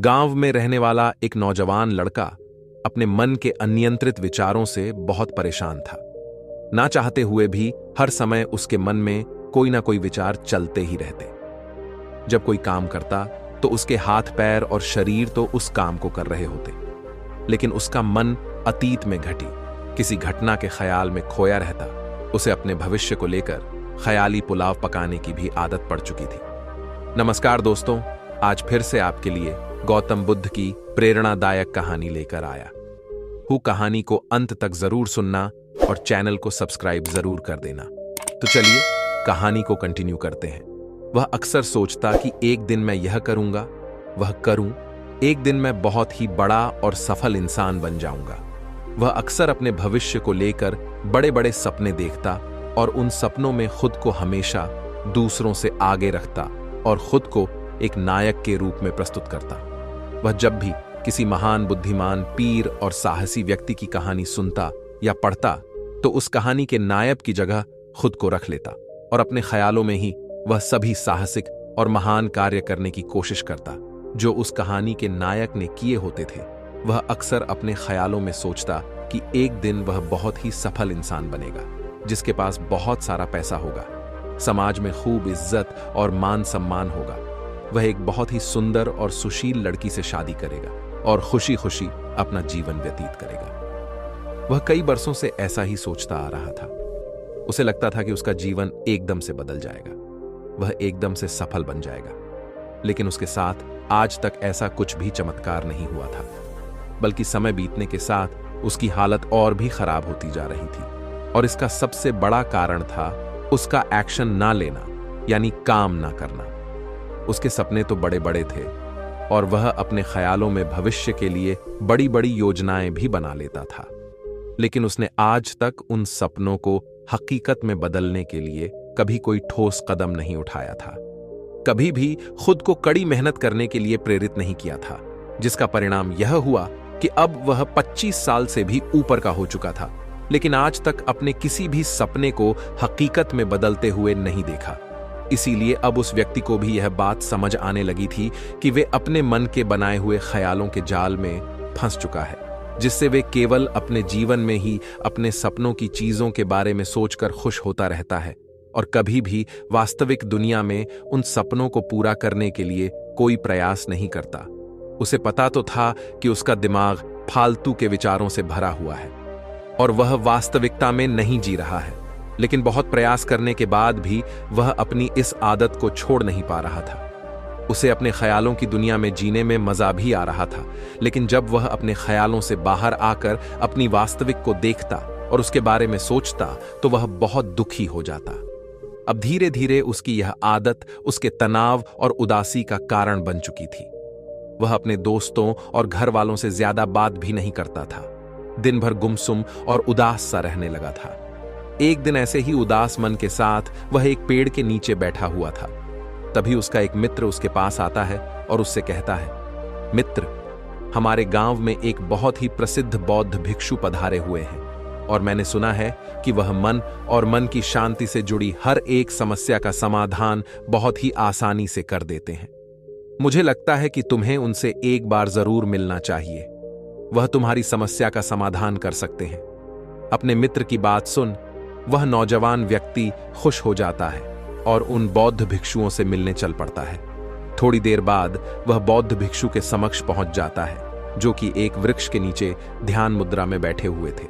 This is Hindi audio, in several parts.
गांव में रहने वाला एक नौजवान लड़का अपने मन के अनियंत्रित विचारों से बहुत परेशान था। ना चाहते हुए भी हर समय उसके मन में कोई ना कोई विचार चलते ही रहते। जब कोई काम करता तो उसके हाथ पैर और शरीर तो उस काम को कर रहे होते, लेकिन उसका मन अतीत में घटी किसी घटना के ख्याल में खोया रहता। उसे अपने भविष्य को लेकर ख्याली पुलाव पकाने की भी आदत पड़ चुकी थी। नमस्कार दोस्तों, आज फिर से आपके लिए गौतम बुद्ध की प्रेरणादायक कहानी लेकर आया हूं। कहानी को अंत तक जरूर सुनना और चैनल को सब्सक्राइब जरूर कर देना। तो चलिए कहानी को कंटिन्यू करते हैं। वह अक्सर सोचता कि एक दिन मैं यह करूंगा, वह करूं, एक दिन मैं बहुत ही बड़ा और सफल इंसान बन जाऊंगा। वह अक्सर अपने भविष्य को लेकर बड़े बड़े सपने देखता और उन सपनों में खुद को हमेशा दूसरों से आगे रखता और खुद को एक नायक के रूप में प्रस्तुत करता। वह जब भी किसी महान बुद्धिमान, पीर और साहसी व्यक्ति की कहानी सुनता या पढ़ता तो उस कहानी के नायक की जगह खुद को रख लेता और अपने ख्यालों में ही वह सभी साहसिक और महान कार्य करने की कोशिश करता जो उस कहानी के नायक ने किए होते थे। वह अक्सर अपने ख्यालों में सोचता कि एक दिन वह बहुत ही सफल इंसान बनेगा, जिसके पास बहुत सारा पैसा होगा, समाज में खूब इज्जत और मान सम्मान होगा। वह एक बहुत ही सुंदर और सुशील लड़की से शादी करेगा और खुशी खुशी अपना जीवन व्यतीत करेगा। वह कई बरसों से ऐसा ही सोचता आ रहा था। उसे लगता था कि उसका जीवन एकदम से बदल जाएगा, वह एकदम से सफल बन जाएगा। लेकिन उसके साथ आज तक ऐसा कुछ भी चमत्कार नहीं हुआ था, बल्कि समय बीतने के साथ उसकी हालत और भी खराब होती जा रही थी। और इसका सबसे बड़ा कारण था उसका एक्शन ना लेना, यानी काम ना करना। उसके सपने तो बड़े बड़े थे और वह अपने ख्यालों में भविष्य के लिए बड़ी बड़ी योजनाएं भी बना लेता था, लेकिन उसने आज तक उन सपनों को हकीकत में बदलने के लिए कभी कोई ठोस कदम नहीं उठाया था। कभी भी खुद को कड़ी मेहनत करने के लिए प्रेरित नहीं किया था, जिसका परिणाम यह हुआ कि अब वह 25 साल से भी ऊपर का हो चुका था, लेकिन आज तक अपने किसी भी सपने को हकीकत में बदलते हुए नहीं देखा। इसीलिए अब उस व्यक्ति को भी यह बात समझ आने लगी थी कि वे अपने मन के बनाए हुए ख्यालों के जाल में फंस चुका है, जिससे वे केवल अपने जीवन में ही अपने सपनों की चीजों के बारे में सोचकर खुश होता रहता है और कभी भी वास्तविक दुनिया में उन सपनों को पूरा करने के लिए कोई प्रयास नहीं करता। उसे पता तो था कि उसका दिमाग फालतू के विचारों से भरा हुआ है और वह वास्तविकता में नहीं जी रहा है, लेकिन बहुत प्रयास करने के बाद भी वह अपनी इस आदत को छोड़ नहीं पा रहा था। उसे अपने ख्यालों की दुनिया में जीने में मजा भी आ रहा था, लेकिन जब वह अपने ख्यालों से बाहर आकर अपनी वास्तविक को देखता और उसके बारे में सोचता तो वह बहुत दुखी हो जाता। अब धीरे धीरे उसकी यह आदत उसके तनाव और उदासी का कारण बन चुकी थी। वह अपने दोस्तों और घर वालों से ज्यादा बात भी नहीं करता था। दिन भर गुमसुम और उदास सा रहने लगा था। एक दिन ऐसे ही उदास मन के साथ वह एक पेड़ के नीचे बैठा हुआ था। तभी उसका एक मित्र उसके पास आता है और उससे कहता है, मित्र, हमारे गांव में एक बहुत ही प्रसिद्ध बौद्ध भिक्षु पधारे हुए हैं और मैंने सुना है कि वह मन और मन की शांति से जुड़ी हर एक समस्या का समाधान बहुत ही आसानी से कर देते हैं। मुझे लगता है कि तुम्हें उनसे एक बार जरूर मिलना चाहिए। वह तुम्हारी समस्या का समाधान कर सकते हैं। अपने मित्र की बात सुन वह नौजवान व्यक्ति खुश हो जाता है और उन बौद्ध भिक्षुओं से मिलने चल पड़ता है। थोड़ी देर बाद वह बौद्ध भिक्षु के समक्ष पहुंच जाता है, जो कि एक वृक्ष के नीचे ध्यान मुद्रा में बैठे हुए थे।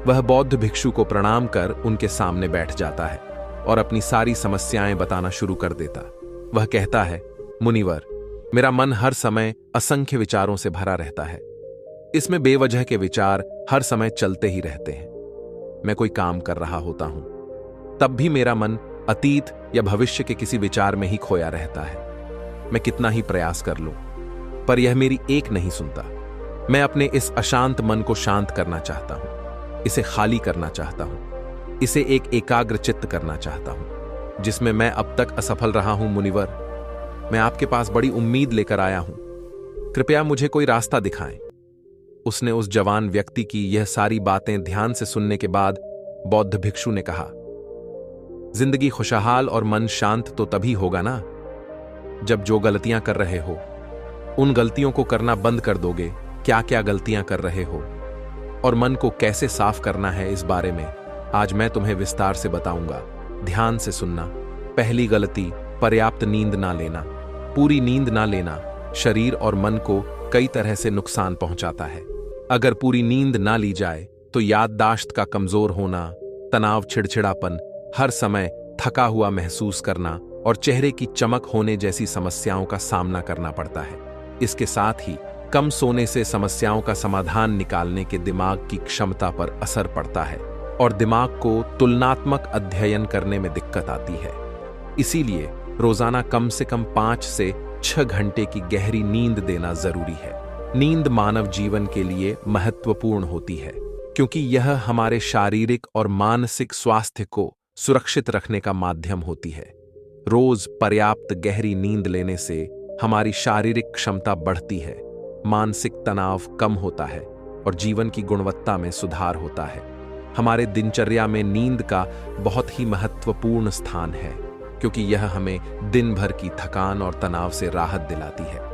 वह बौद्ध भिक्षु को प्रणाम कर उनके सामने बैठ जाता है और अपनी सारी समस्याएं बताना शुरू कर देता। वह कहता है, मुनिवर, मेरा मन हर समय असंख्य विचारों से भरा रहता है। इसमें बेवजह के विचार हर समय चलते ही रहते हैं। मैं कोई काम कर रहा होता हूं, तब भी मेरा मन अतीत या भविष्य के किसी विचार में ही खोया रहता है। मैं कितना ही प्रयास कर लूं, पर यह मेरी एक नहीं सुनता। मैं अपने इस अशांत मन को शांत करना चाहता हूं, इसे खाली करना चाहता हूं, इसे एक एकाग्र चित्त करना चाहता हूं, जिसमें मैं अब तक असफल रहा हूं। मुनिवर, मैं आपके पास बड़ी उम्मीद लेकर आया हूं, कृपया मुझे कोई रास्ता दिखाएं। उसने उस जवान व्यक्ति की यह सारी बातें ध्यान से सुनने के बाद बौद्ध भिक्षु ने कहा, जिंदगी खुशहाल और मन शांत तो तभी होगा ना, जब जो गलतियां कर रहे हो उन गलतियों को करना बंद कर दोगे। क्या क्या गलतियां कर रहे हो और मन को कैसे साफ करना है, इस बारे में आज मैं तुम्हें विस्तार से बताऊंगा। ध्यान से सुनना। पहली गलती, पर्याप्त नींद ना लेना। पूरी नींद ना लेना शरीर और मन को कई तरह से नुकसान पहुंचाता है। अगर पूरी नींद ना ली जाए तो याददाश्त का कमजोर होना, तनाव, चिड़चिड़ापन, हर समय थका हुआ महसूस करना और चेहरे की चमक होने जैसी समस्याओं का सामना करना पड़ता है। इसके साथ ही कम सोने से समस्याओं का समाधान निकालने के दिमाग की क्षमता पर असर पड़ता है और दिमाग को तुलनात्मक अध्ययन करने में दिक्कत आती है। इसीलिए रोजाना कम से कम 5 से 6 घंटे की गहरी नींद देना जरूरी है। नींद मानव जीवन के लिए महत्वपूर्ण होती है क्योंकि यह हमारे शारीरिक और मानसिक स्वास्थ्य को सुरक्षित रखने का माध्यम होती है। रोज पर्याप्त गहरी नींद लेने से हमारी शारीरिक क्षमता बढ़ती है, मानसिक तनाव कम होता है और जीवन की गुणवत्ता में सुधार होता है। हमारे दिनचर्या में नींद का बहुत ही महत्वपूर्ण स्थान है क्योंकि यह हमें दिन भर की थकान और तनाव से राहत दिलाती है।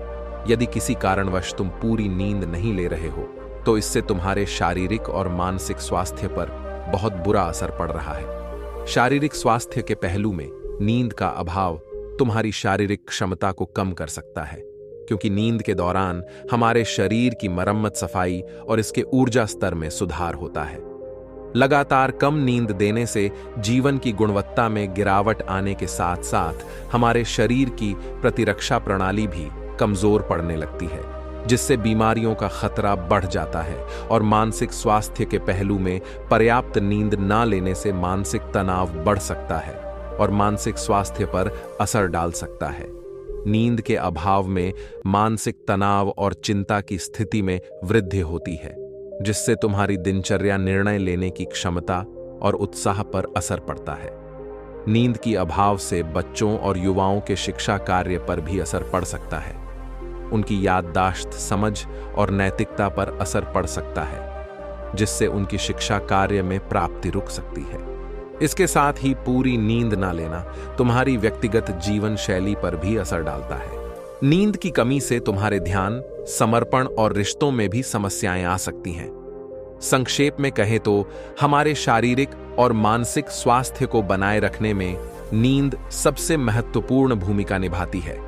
यदि किसी कारणवश तुम पूरी नींद नहीं ले रहे हो तो इससे तुम्हारे शारीरिक और मानसिक स्वास्थ्य पर बहुत बुरा असर पड़ रहा है। शारीरिक स्वास्थ्य के पहलू में नींद का अभाव तुम्हारी शारीरिक क्षमता को कम कर सकता है क्योंकि नींद के दौरान हमारे शरीर की मरम्मत, सफाई और इसके ऊर्जा स्तर में सुधार होता है। लगातार कम नींद देने से जीवन की गुणवत्ता में गिरावट आने के साथ साथ हमारे शरीर की प्रतिरक्षा प्रणाली भी कमजोर पड़ने लगती है, जिससे बीमारियों का खतरा बढ़ जाता है। और मानसिक स्वास्थ्य के पहलू में पर्याप्त नींद ना लेने से मानसिक तनाव बढ़ सकता है और मानसिक स्वास्थ्य पर असर डाल सकता है। नींद के अभाव में मानसिक तनाव और चिंता की स्थिति में वृद्धि होती है, जिससे तुम्हारी दिनचर्या, निर्णय लेने की क्षमता और उत्साह पर असर पड़ता है। नींद की अभाव से बच्चों और युवाओं के शिक्षा कार्य पर भी असर पड़ सकता है। उनकी याददाश्त, समझ और नैतिकता पर असर पड़ सकता है, जिससे उनकी शिक्षा कार्य में प्राप्ति रुक सकती है। इसके साथ ही पूरी नींद ना लेना तुम्हारी व्यक्तिगत जीवन शैली पर भी असर डालता है। नींद की कमी से तुम्हारे ध्यान, समर्पण और रिश्तों में भी समस्याएं आ सकती हैं। संक्षेप में कहें तो हमारे शारीरिक और मानसिक स्वास्थ्य को बनाए रखने में नींद सबसे महत्वपूर्ण भूमिका निभाती है।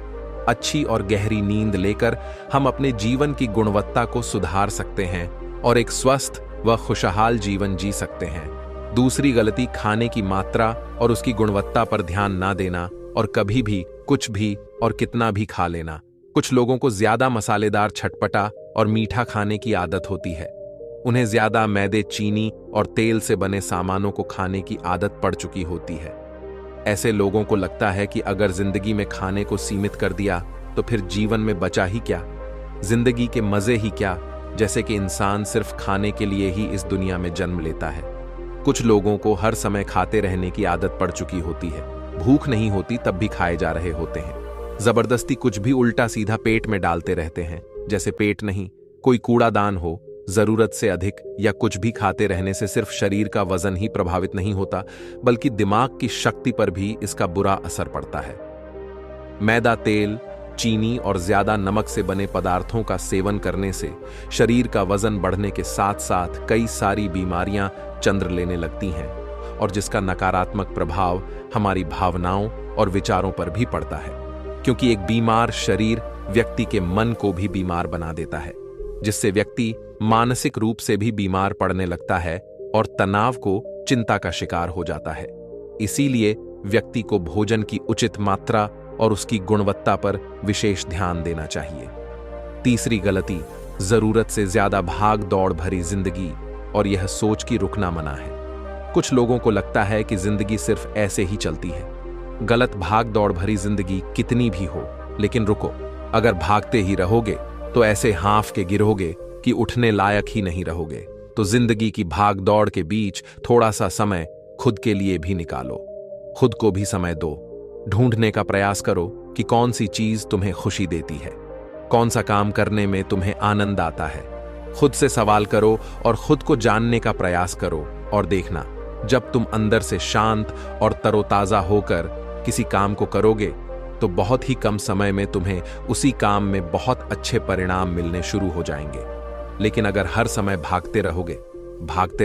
अच्छी और गहरी नींद लेकर हम अपने जीवन की गुणवत्ता को सुधार सकते हैं और एक स्वस्थ व खुशहाल जीवन जी सकते हैं। दूसरी गलती, खाने की मात्रा और उसकी गुणवत्ता पर ध्यान ना देना और कभी भी कुछ भी और कितना भी खा लेना। कुछ लोगों को ज्यादा मसालेदार, चटपटा और मीठा खाने की आदत होती है। उन्हें ज्यादा मैदे, चीनी और तेल से बने सामानों को खाने की आदत पड़ चुकी होती है। ऐसे लोगों को लगता है कि अगर जिंदगी में खाने को सीमित कर दिया तो फिर जीवन में बचा ही क्या, जिंदगी के मजे ही क्या, जैसे कि इंसान सिर्फ खाने के लिए ही इस दुनिया में जन्म लेता है। कुछ लोगों को हर समय खाते रहने की आदत पड़ चुकी होती है। भूख नहीं होती तब भी खाए जा रहे होते हैं। जबरदस्ती कुछ भी उल्टा सीधा पेट में डालते रहते हैं, जैसे पेट नहीं कोई कूड़ादान हो। जरूरत से अधिक या कुछ भी खाते रहने से सिर्फ शरीर का वजन ही प्रभावित नहीं होता, बल्कि दिमाग की शक्ति पर भी इसका बुरा असर पड़ता है। मैदा, तेल, चीनी और ज्यादा नमक से बने पदार्थों का सेवन करने से शरीर का वजन बढ़ने के साथ साथ कई सारी बीमारियां चंद्र लेने लगती हैं और जिसका नकारात्मक प्रभाव हमारी भावनाओं और विचारों पर भी पड़ता है, क्योंकि एक बीमार शरीर व्यक्ति के मन को भी बीमार बना देता है, जिससे व्यक्ति मानसिक रूप से भी बीमार पड़ने लगता है और तनाव को, चिंता का शिकार हो जाता है। इसीलिए व्यक्ति को भोजन की उचित मात्रा और उसकी गुणवत्ता पर विशेष ध्यान देना चाहिए। तीसरी गलती, जरूरत से ज्यादा भाग दौड़ भरी जिंदगी और यह सोच कि रुकना मना है। कुछ लोगों को लगता है कि जिंदगी सिर्फ ऐसे ही चलती है। गलत। भाग दौड़ भरी जिंदगी कितनी भी हो, लेकिन रुको, अगर भागते ही रहोगे तो ऐसे हाँफ के गिरोगे कि उठने लायक ही नहीं रहोगे। तो जिंदगी की भाग दौड़ के बीच थोड़ा सा समय खुद के लिए भी निकालो। खुद को भी समय दो। ढूंढने का प्रयास करो कि कौन सी चीज तुम्हें खुशी देती है, कौन सा काम करने में तुम्हें आनंद आता है। खुद से सवाल करो और खुद को जानने का प्रयास करो और देखना, जब तुम अंदर से शांत और तरोताजा होकर किसी काम को करोगे तो बहुत ही कम समय में तुम्हें उसी काम में बहुत अच्छे परिणाम मिलने शुरू हो जाएंगे। लेकिन अगर हर समय भागते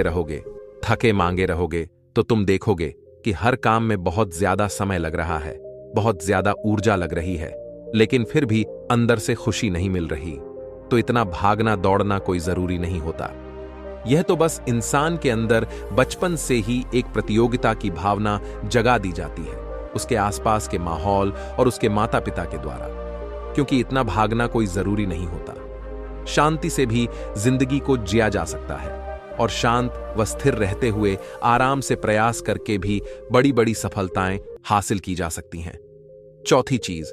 रहोगे, थके मांगे रहोगे, तो तुम देखोगे कि हर काम में बहुत ज्यादा समय लग रहा है, बहुत ज्यादा ऊर्जा लग रही है, लेकिन फिर भी अंदर से खुशी नहीं मिल रही। तो इतना भागना दौड़ना कोई जरूरी नहीं होता। यह तो बस इंसान के अंदर बचपन से ही एक प्रतियोगिता की भावना जगा दी जाती है, उसके आसपास के माहौल और उसके माता पिता के द्वारा। क्योंकि इतना भागना कोई जरूरी नहीं होता। शांति से भी जिंदगी को जिया जा सकता है और शांत व स्थिर रहते हुए आराम से प्रयास करके भी बड़ी बड़ी सफलताएं हासिल की जा सकती हैं। चौथी चीज,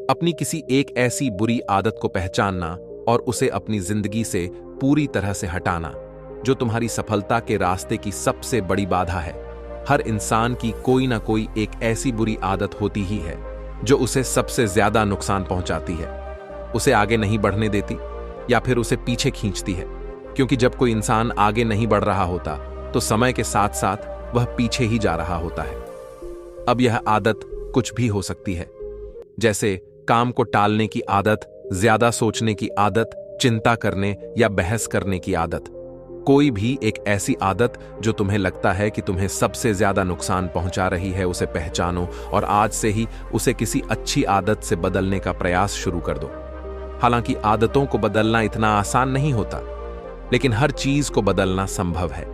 अपनी किसी एक ऐसी बुरी आदत को पहचानना और उसे अपनी जिंदगी से पूरी तरह से हटाना जो तुम्हारी सफलता के रास्ते की सबसे बड़ी बाधा है। हर इंसान की कोई ना कोई एक ऐसी बुरी आदत होती ही है जो उसे सबसे ज्यादा नुकसान पहुंचाती है, उसे आगे नहीं बढ़ने देती या फिर उसे पीछे खींचती है। क्योंकि जब कोई इंसान आगे नहीं बढ़ रहा होता तो समय के साथ साथ वह पीछे ही जा रहा होता है। अब यह आदत कुछ भी हो सकती है, जैसे काम को टालने की आदत, ज्यादा सोचने की आदत, चिंता करने या बहस करने की आदत। कोई भी एक ऐसी आदत जो तुम्हें लगता है कि तुम्हें सबसे ज्यादा नुकसान पहुंचा रही है, उसे पहचानो और आज से ही उसे किसी अच्छी आदत से बदलने का प्रयास शुरू कर दो। हालांकि आदतों को बदलना इतना आसान नहीं होता, लेकिन हर चीज को बदलना संभव है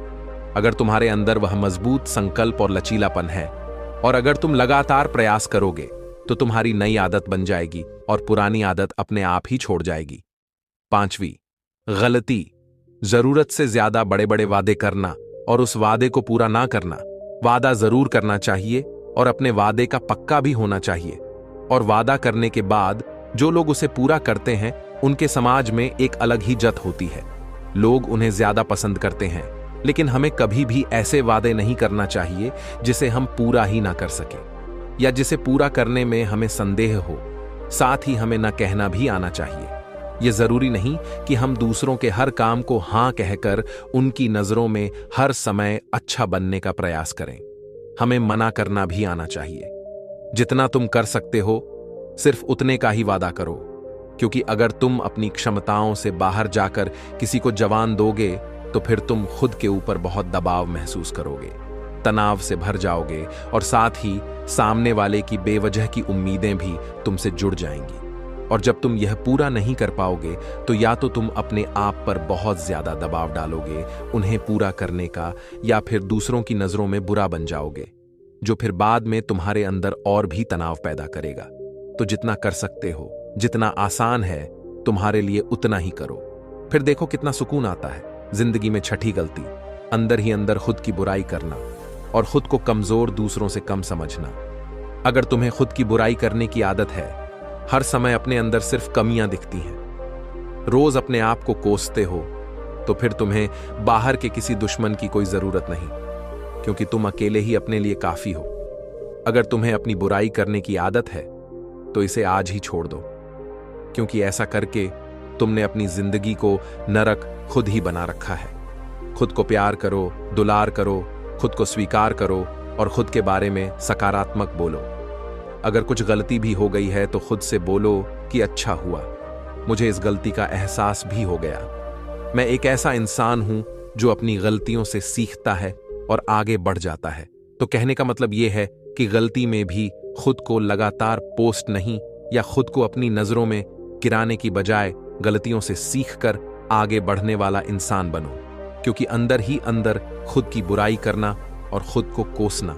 अगर तुम्हारे अंदर वह मजबूत संकल्प और लचीलापन है। और अगर तुम लगातार प्रयास करोगे तो तुम्हारी नई आदत बन जाएगी और पुरानी आदत अपने आप ही छोड़ जाएगी। पांचवी गलती, जरूरत से ज्यादा बड़े बड़े वादे करना और उस वादे को पूरा ना करना। वादा जरूर करना चाहिए और अपने वादे का पक्का भी होना चाहिए। और वादा करने के बाद जो लोग उसे पूरा करते हैं उनके समाज में एक अलग ही जत होती है। लोग उन्हें ज्यादा पसंद करते हैं। लेकिन हमें कभी भी ऐसे वादे नहीं करना चाहिए जिसे हम पूरा ही ना कर सके या जिसे पूरा करने में हमें संदेह हो। साथ ही हमें न कहना भी आना चाहिए। यह जरूरी नहीं कि हम दूसरों के हर काम को हां कहकर उनकी नजरों में हर समय अच्छा बनने का प्रयास करें। हमें मना करना भी आना चाहिए। जितना तुम कर सकते हो सिर्फ उतने का ही वादा करो, क्योंकि अगर तुम अपनी क्षमताओं से बाहर जाकर किसी को जवान दोगे तो फिर तुम खुद के ऊपर बहुत दबाव महसूस करोगे, तनाव से भर जाओगे और साथ ही सामने वाले की बेवजह की उम्मीदें भी तुमसे जुड़ जाएंगी। और जब तुम यह पूरा नहीं कर पाओगे तो या तो तुम अपने आप पर बहुत ज्यादा दबाव डालोगे उन्हें पूरा करने का, या फिर दूसरों की नजरों में बुरा बन जाओगे, जो फिर बाद में तुम्हारे अंदर और भी तनाव पैदा करेगा। तो जितना कर सकते हो, जितना आसान है तुम्हारे लिए उतना ही करो, फिर देखो कितना सुकून आता है। जिंदगी में छठी गलती, अंदर ही अंदर खुद की बुराई करना और खुद को कमजोर दूसरों से कम समझना। अगर तुम्हें खुद की बुराई करने की आदत है, हर समय अपने अंदर सिर्फ कमियां दिखती हैं, रोज अपने आप को कोसते हो, तो फिर तुम्हें बाहर के किसी दुश्मन की कोई जरूरत नहीं, क्योंकि तुम अकेले ही अपने लिए काफी हो। अगर तुम्हें अपनी बुराई करने की आदत है तो इसे आज ही छोड़ दो, क्योंकि ऐसा करके तुमने अपनी जिंदगी को नरक खुद ही बना रखा है। खुद को प्यार करो, दुलार करो, खुद को स्वीकार करो और खुद के बारे में सकारात्मक बोलो। अगर कुछ गलती भी हो गई है तो खुद से बोलो कि अच्छा हुआ, मुझे इस गलती का एहसास भी हो गया। मैं एक ऐसा इंसान हूं जो अपनी गलतियों से सीखता है और आगे बढ़ जाता है। तो कहने का मतलब यह है कि गलती में भी खुद को लगातार पोस्ट नहीं या खुद को अपनी नजरों में गिराने की बजाय गलतियों से सीखकर आगे बढ़ने वाला इंसान बनो, क्योंकि अंदर ही अंदर खुद की बुराई करना और खुद को कोसना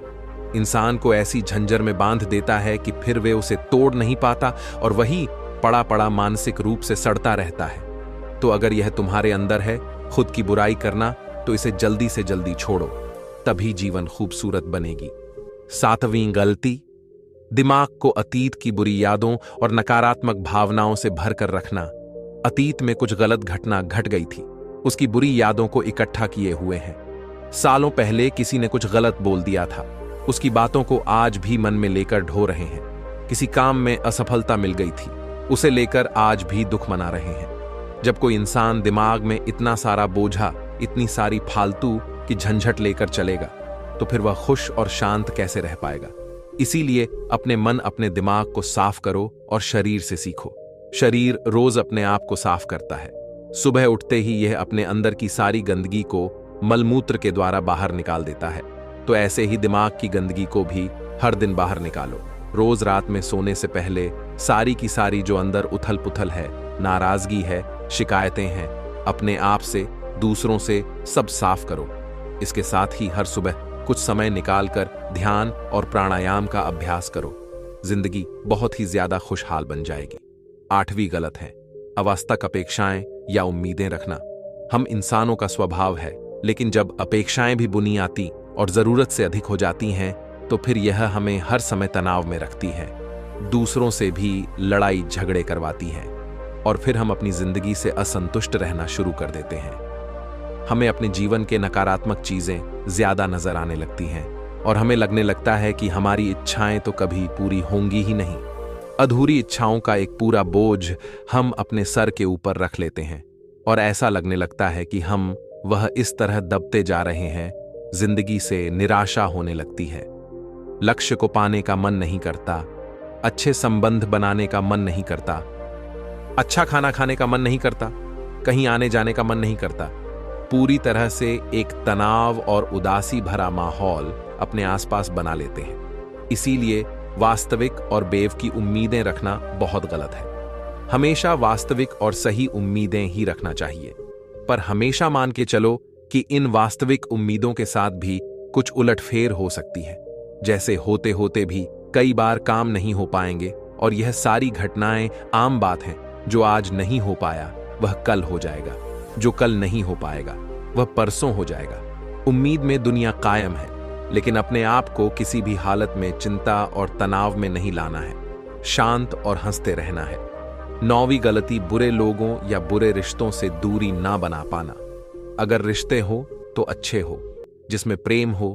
इंसान को ऐसी झंझर में बांध देता है कि फिर वे उसे तोड़ नहीं पाता और वही पड़ा पड़ा मानसिक रूप से सड़ता रहता है। तो अगर यह तुम्हारे अंदर है खुद की बुराई करना, तो इसे जल्दी से जल्दी छोड़ो, तभी जीवन खूबसूरत बनेगी। सातवीं गलती, दिमाग को अतीत की बुरी यादों और नकारात्मक भावनाओं से भरकर रखना। अतीत में कुछ गलत घटना घट गई थी, उसकी बुरी यादों को इकट्ठा किए हुए हैं। सालों पहले किसी ने कुछ गलत बोल दिया था, उसकी बातों को आज भी मन में लेकर ढो रहे हैं। किसी काम में असफलता मिल गई थी, उसे लेकर आज भी दुख मना रहे हैं। जब कोई इंसान दिमाग में इतना सारा बोझा, इतनी सारी फालतू की झंझट लेकर चलेगा, तो फिर वह खुश और शांत कैसे रह पाएगा। इसीलिए अपने मन अपने दिमाग को साफ करो और शरीर से सीखो। शरीर रोज अपने आप को साफ करता है। सुबह उठते ही यह अपने अंदर की सारी गंदगी को मलमूत्र के द्वारा बाहर निकाल देता है। तो ऐसे ही दिमाग की गंदगी को भी हर दिन बाहर निकालो। रोज रात में सोने से पहले सारी की सारी जो अंदर उथल पुथल है, नाराजगी है, शिकायतें हैं, अपने आप से, दूसरों से, सब साफ करो। इसके साथ ही हर सुबह कुछ समय निकालकर ध्यान और प्राणायाम का अभ्यास करो। जिंदगी बहुत ही ज्यादा खुशहाल बन जाएगी। 8वीं गलत है अवास्तविक अपेक्षाएं या उम्मीदें रखना। हम इंसानों का स्वभाव है, लेकिन जब अपेक्षाएं भी बुनी आती और जरूरत से अधिक हो जाती हैं तो फिर यह हमें हर समय तनाव में रखती है, दूसरों से भी लड़ाई झगड़े करवाती है और फिर हम अपनी जिंदगी से असंतुष्ट रहना शुरू कर देते हैं। हमें अपने जीवन के नकारात्मक चीजें ज्यादा नजर आने लगती हैं और हमें लगने लगता है कि हमारी इच्छाएं तो कभी पूरी होंगी ही नहीं। अधूरी इच्छाओं का एक पूरा बोझ हम अपने सर के ऊपर रख लेते हैं और ऐसा लगने लगता है कि हम वह इस तरह दबते जा रहे हैं, जिंदगी से निराशा होने लगती है। लक्ष्य को पाने का मन नहीं करता, अच्छे संबंध बनाने का मन नहीं करता, अच्छा खाना खाने का मन नहीं करता, कहीं आने जाने का मन नहीं करता। पूरी तरह से एक तनाव और उदासी भरा माहौल अपने आसपास बना लेते हैं। इसीलिए वास्तविक और बेवकी उम्मीदें रखना बहुत गलत है। हमेशा वास्तविक और सही उम्मीदें ही रखना चाहिए, पर हमेशा मान के चलो कि इन वास्तविक उम्मीदों के साथ भी कुछ उलटफेर हो सकती है। जैसे होते होते भी कई बार काम नहीं हो पाएंगे और यह सारी घटनाएं आम बात हैं। जो आज नहीं हो पाया वह कल हो जाएगा, जो कल नहीं हो पाएगा वह परसों हो जाएगा। उम्मीद में दुनिया कायम है, लेकिन अपने आप को किसी भी हालत में चिंता और तनाव में नहीं लाना है। शांत और हंसते रहना है। 9वीं गलती बुरे लोगों या बुरे रिश्तों से दूरी ना बना पाना। अगर रिश्ते हो तो अच्छे हो, जिसमें प्रेम हो,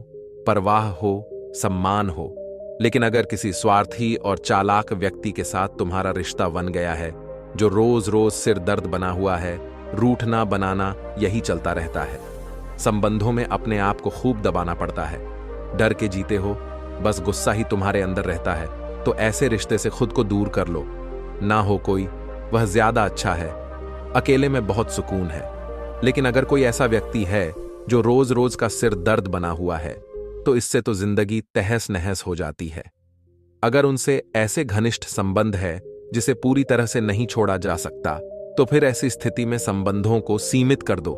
परवाह हो, सम्मान हो, लेकिन अगर किसी स्वार्थी और चालाक व्यक्ति के साथ तुम्हारा रिश्ता बन गया है, जो रोज रोज सिर दर्द बना हुआ है, रूठना बनाना यही चलता रहता है। संबंधों में अपने आप को खूब दबाना पड़ता है, डर के जीते हो, बस गुस्सा ही तुम्हारे अंदर रहता है, तो ऐसे रिश्ते से खुद को दूर कर लो। ना हो कोई, वह ज्यादा अच्छा है। अकेले में बहुत सुकून है, लेकिन अगर कोई ऐसा व्यक्ति है जो रोज रोज का सिर दर्द बना हुआ है, तो इससे तो जिंदगी तहस नहस हो जाती है। अगर उनसे ऐसे घनिष्ठ संबंध है जिसे पूरी तरह से नहीं छोड़ा जा सकता, तो फिर ऐसी स्थिति में संबंधों को सीमित कर दो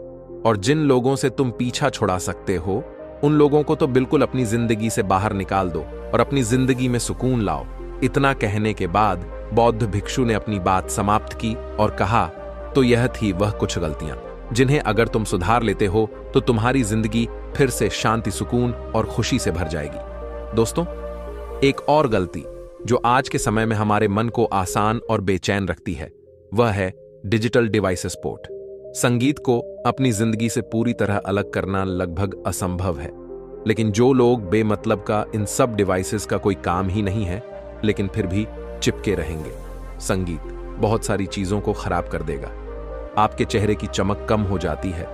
और जिन लोगों से तुम पीछा छुड़ा सकते हो, उन लोगों को तो बिल्कुल अपनी जिंदगी से बाहर निकाल दो और अपनी जिंदगी में सुकून लाओ। इतना कहने के बाद बौद्ध भिक्षु ने अपनी बात समाप्त की और कहा, तो यह थी वह कुछ गलतियां जिन्हें अगर तुम सुधार लेते हो तो तुम्हारी जिंदगी फिर से शांति, सुकून और खुशी से भर जाएगी। दोस्तों, एक और गलती जो आज के समय में हमारे मन को आसान और बेचैन रखती है, वह है डिजिटल डिवाइसेस पोर्ट। संगीत को अपनी जिंदगी से पूरी तरह अलग करना लगभग असंभव है, लेकिन जो लोग बेमतलब का इन सब डिवाइसेस का कोई काम ही नहीं है, लेकिन फिर भी चिपके रहेंगे। संगीत बहुत सारी चीजों को खराब कर देगा। आपके चेहरे की चमक कम हो जाती है,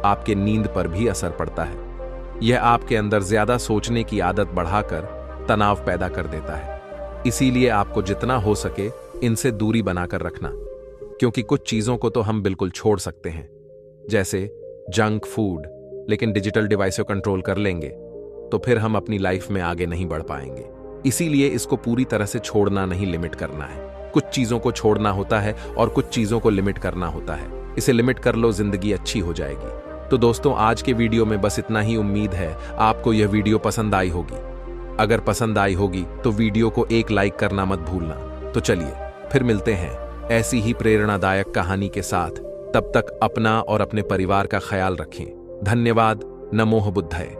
आपके नींद पर भी असर पड़ता है। यह आपके अंदर ज्यादा सोचने की आदत बढ़ाकर तनाव पैदा कर देता है। इसीलिए आपको जितना हो सके इनसे दूरी बनाकर रखना, क्योंकि कुछ चीजों को तो हम बिल्कुल छोड़ सकते हैं, जैसे जंक फूड, लेकिन डिजिटल डिवाइस को कंट्रोल कर लेंगे तो फिर हम अपनी लाइफ में आगे नहीं बढ़ पाएंगे। इसीलिए इसको पूरी तरह से छोड़ना नहीं, लिमिट करना है। कुछ चीजों को छोड़ना होता है और कुछ चीजों को लिमिट करना होता है। इसे लिमिट कर लो, जिंदगी अच्छी हो जाएगी। तो दोस्तों, आज के वीडियो में बस इतना ही। उम्मीद है आपको यह वीडियो पसंद आई होगी। अगर पसंद आई होगी तो वीडियो को एक लाइक करना मत भूलना। तो चलिए फिर मिलते हैं ऐसी ही प्रेरणादायक कहानी के साथ। तब तक अपना और अपने परिवार का ख्याल रखें। धन्यवाद। नमो बुद्धाय।